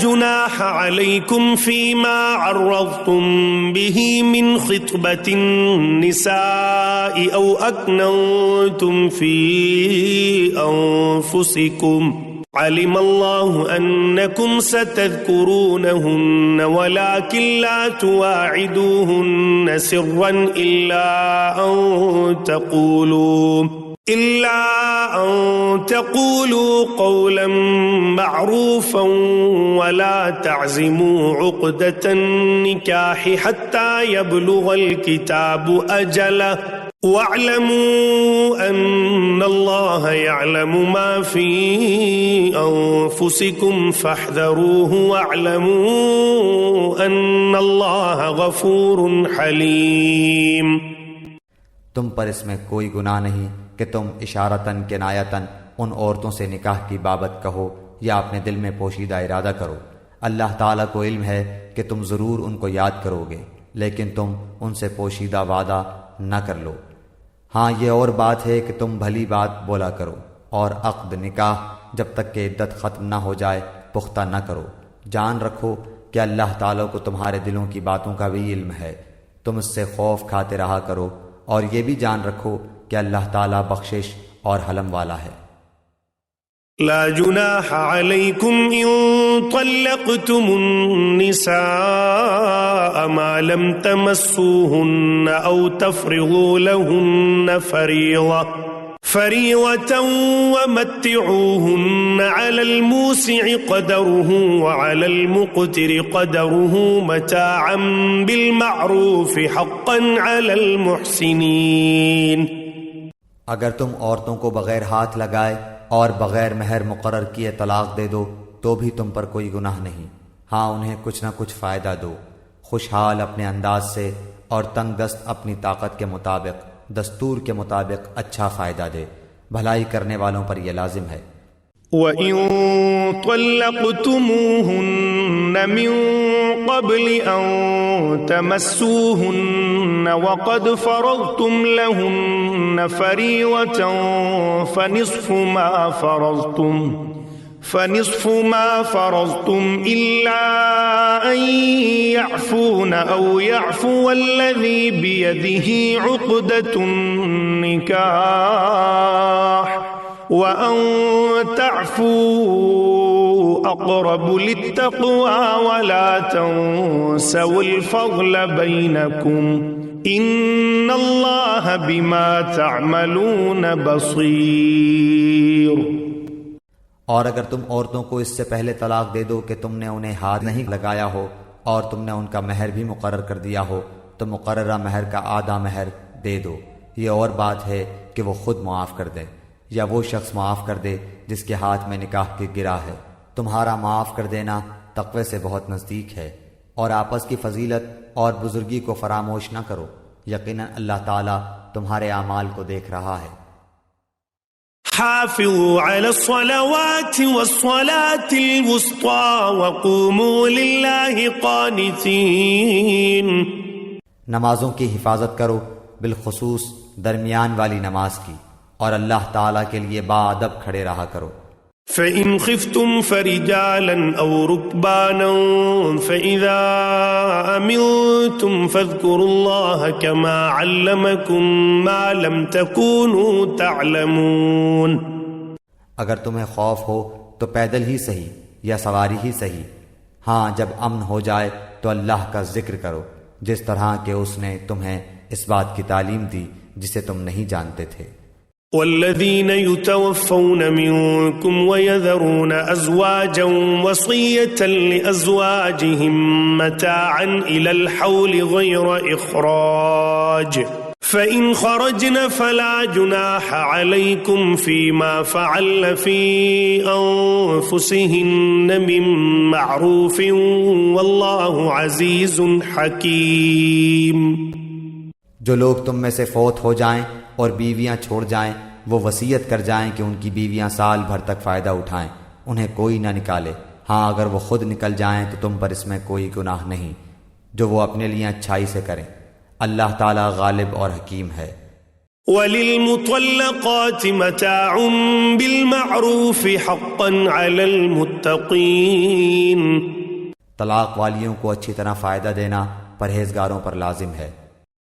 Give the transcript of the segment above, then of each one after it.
جناح عليكم فيما عرضتم به من خطبة النساء أو أكننتم في أنفسكم علم الله أنكم ستذكرونهن ولكن لا تواعدوهن سرا إلا أن تقولوا قولا معروفا ولا تعزموا عقدة النكاح حتى يبلغ الكتاب أجله واعلموا أن الله يعلم ما في أنفسكم فاحذروه واعلموا أن الله غفور حليم۔ تم پر اس میں کوئی گناہ نہیں کہ تم اشارتاً کنایتاً ان عورتوں سے نکاح کی بابت کہو یا اپنے دل میں پوشیدہ ارادہ کرو۔ اللہ تعالیٰ کو علم ہے کہ تم ضرور ان کو یاد کرو گے، لیکن تم ان سے پوشیدہ وعدہ نہ کر لو۔ ہاں یہ اور بات ہے کہ تم بھلی بات بولا کرو، اور عقد نکاح جب تک کہ عدت ختم نہ ہو جائے پختہ نہ کرو۔ جان رکھو کہ اللہ تعالیٰ کو تمہارے دلوں کی باتوں کا بھی علم ہے، تم اس سے خوف کھاتے رہا کرو، اور یہ بھی جان رکھو کہ اللہ تعالیٰ بخشش اور حلم والا ہے۔ لا جناح عليكم إن طلقتم النساء ما لم تمسوهن أو تفرضوا لهن فريضة ومتعوهن على الموسع قدره وعلى المقتر قدره متاعا بالمعروف حقا على المحسنين۔ اگر تم عورتوں کو بغیر ہاتھ لگائے اور بغیر مہر مقرر کیے طلاق دے دو تو بھی تم پر کوئی گناہ نہیں۔ ہاں انہیں کچھ نہ کچھ فائدہ دو، خوشحال اپنے انداز سے اور تنگ دست اپنی طاقت کے مطابق، دستور کے مطابق اچھا فائدہ دے، بھلائی کرنے والوں پر یہ لازم ہے۔ وَإِن طَلَّقْتُمُوهُنَّ مِن قَبْلِ أَن تَمَسُّوهُنَّ وَقَدْ فَرَضْتُمْ لَهُنَّ فَرِيضَةً فَنِصْفُ مَا فَرَضْتُمْ إِلَّا أَن يَعْفُونَ أَوْ يَعْفُوَ الَّذِي بِيَدِهِ عُقْدَةُ النِّكَاحِ وَأَن تَعْفُوا أَقْرَبُ لِلتَّقْوَى وَلَا تَنسَوُا الْفَضْلَ بَيْنَكُمْ إِنَّ اللَّهَ بِمَا تَعْمَلُونَ بَصِيرٌ۔ اور اگر تم عورتوں کو اس سے پہلے طلاق دے دو کہ تم نے انہیں ہاتھ نہیں لگایا ہو اور تم نے ان کا مہر بھی مقرر کر دیا ہو تو مقررہ مہر کا آدھا مہر دے دو۔ یہ اور بات ہے کہ وہ خود معاف کر دے یا وہ شخص معاف کر دے جس کے ہاتھ میں نکاح کی گرہ ہے۔ تمہارا معاف کر دینا تقوی سے بہت نزدیک ہے، اور آپس کی فضیلت اور بزرگی کو فراموش نہ کرو، یقیناً اللہ تعالیٰ تمہارے اعمال کو دیکھ رہا ہے۔ حافظوا على الصلوات والصلاة الوسطى وقوموا لله قانتين۔ نمازوں کی حفاظت کرو، بالخصوص درمیان والی نماز کی، اور اللہ تعالیٰ کے لیے باادب کھڑے رہا کرو۔ فَإِنْ خِفْتُمْ فَرِجَالًا أَوْ رُكْبَانًا فَإِذَا أَمِنْتُمْ فَاذْكُرُوا اللَّهَ كَمَا عَلَّمَكُمْ مَا لَمْ تَكُونُوا تَعْلَمُونَ۔ اگر تمہیں خوف ہو تو پیدل ہی صحیح یا سواری ہی صحیح، ہاں جب امن ہو جائے تو اللہ کا ذکر کرو جس طرح کہ اس نے تمہیں اس بات کی تعلیم دی جسے تم نہیں جانتے تھے۔ والذين يتوفون منكم ويذرون أزواجا وصية لأزواجهم متاعا إلى الحول غير إخراج فإن خرجن فلا جناح عليكم فيما فعلن في أنفسهن من معروف والله عزيز حكيم۔ جو لوگ تم میں سے فوت ہو جائیں اور بیویاں چھوڑ جائیں وہ وصیت کر جائیں کہ ان کی بیویاں سال بھر تک فائدہ اٹھائیں، انہیں کوئی نہ نکالے۔ ہاں اگر وہ خود نکل جائیں تو تم پر اس میں کوئی گناہ نہیں، جو وہ اپنے لیے اچھائی سے کریں۔ اللہ تعالیٰ غالب اور حکیم ہے۔ وَلِلْمُطَلَّقَاتِ مَتَاعٌ بِالْمَعْرُوفِ حَقًّا عَلَى الْمُتَّقِينَ۔ طلاق والیوں کو اچھی طرح فائدہ دینا پرہیزگاروں پر لازم ہے۔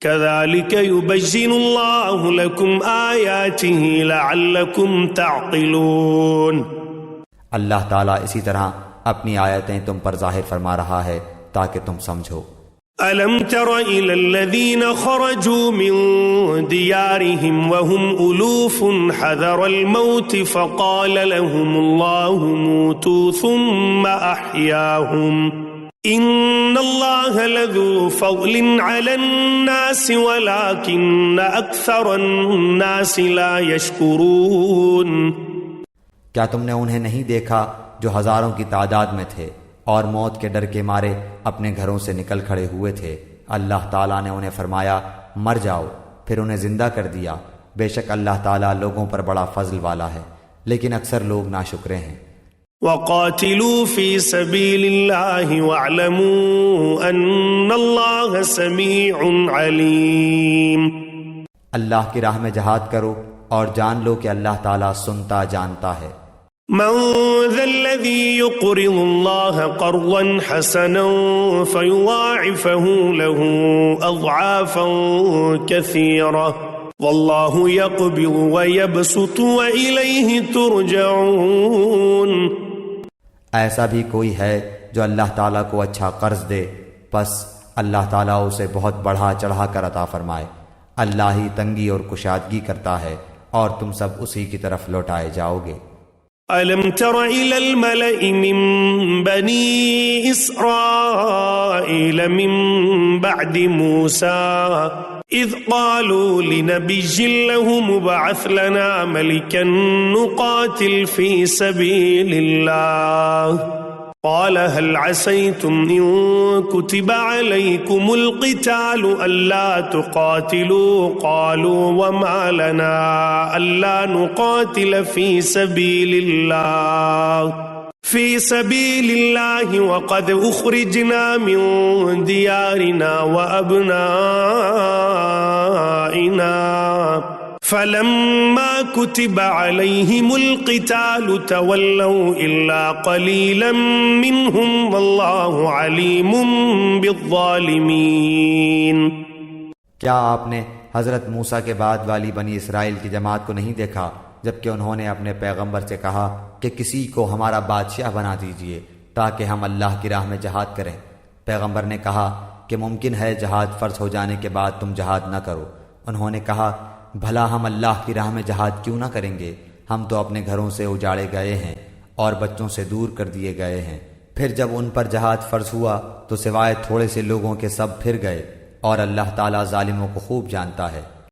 كذلك يبين الله لكم آياته لعلكم تعقلون۔ اللہ تعالیٰ اسی طرح اپنی آیتیں تم پر ظاہر فرما رہا ہے تاکہ تم سمجھو۔ ألم تر إلى الذين خرجوا من ديارهم وهم ألوف حذر الموت فقال لهم الله موتوا ثم أحياهم إن الله لذو فضل على الناس ولكن أكثر الناس لا يشكرون۔ کیا تم نے انہیں نہیں دیکھا جو ہزاروں کی تعداد میں تھے اور موت کے ڈر کے مارے اپنے گھروں سے نکل کھڑے ہوئے تھے؟ اللہ تعالیٰ نے انہیں فرمایا مر جاؤ، پھر انہیں زندہ کر دیا۔ بے شک اللہ تعالیٰ لوگوں پر بڑا فضل والا ہے، لیکن اکثر لوگ ناشکرے ہیں۔ وقاتلوا في سبيل الله واعلموا أن الله سميع عليم۔ اللہ کی راہ میں جہاد کرو اور جان لو کہ اللہ تعالیٰ سنتا جانتا ہے۔ من ذا الذي يقرض الله قرضا حسنا فيضاعفه له أضعافا كثيرة والله يقبض ويبسط وإليه ترجعون۔ ایسا بھی کوئی ہے جو اللہ تعالیٰ کو اچھا قرض دے، پس اللہ تعالیٰ اسے بہت بڑھا چڑھا کر عطا فرمائے۔ اللہ ہی تنگی اور کشادگی کرتا ہے اور تم سب اسی کی طرف لوٹائے جاؤ گے۔ ألم تر إلى الملأ من بني إسرائيل من بعد موسى إذ قالوا لنبي له مبعث لنا ملكا نقاتل في سبيل الله قال هل عسيتم إن كتب عليكم القتال ألا تقاتلوا قالوا وما لنا ألا نقاتل في سبيل الله وقد أخرجنا من ديارنا وأبنائنا فلما كتب عليهم القتال تولوا إلا قليلا منهم والله عليم بالظالمين۔ کیا آپ نے حضرت موسیٰ کے بعد والی بنی اسرائیل کی جماعت کو نہیں دیکھا جبکہ انہوں نے اپنے پیغمبر سے کہا کہ کسی کو ہمارا بادشاہ بنا دیجئے تاکہ ہم اللہ کی راہ میں جہاد کریں؟ پیغمبر نے کہا کہ ممکن ہے جہاد فرض ہو جانے کے بعد تم جہاد نہ کرو۔ انہوں نے کہا بھلا ہم اللہ کی راہ میں جہاد کیوں نہ کریں گے؟ ہم تو اپنے گھروں سے اجاڑے گئے ہیں اور بچوں سے دور کر دیے گئے ہیں۔ پھر جب ان پر جہاد فرض ہوا تو سوائے تھوڑے سے لوگوں کے سب پھر گئے، اور اللہ تعالیٰ ظالموں کو خوب جانتا ہے۔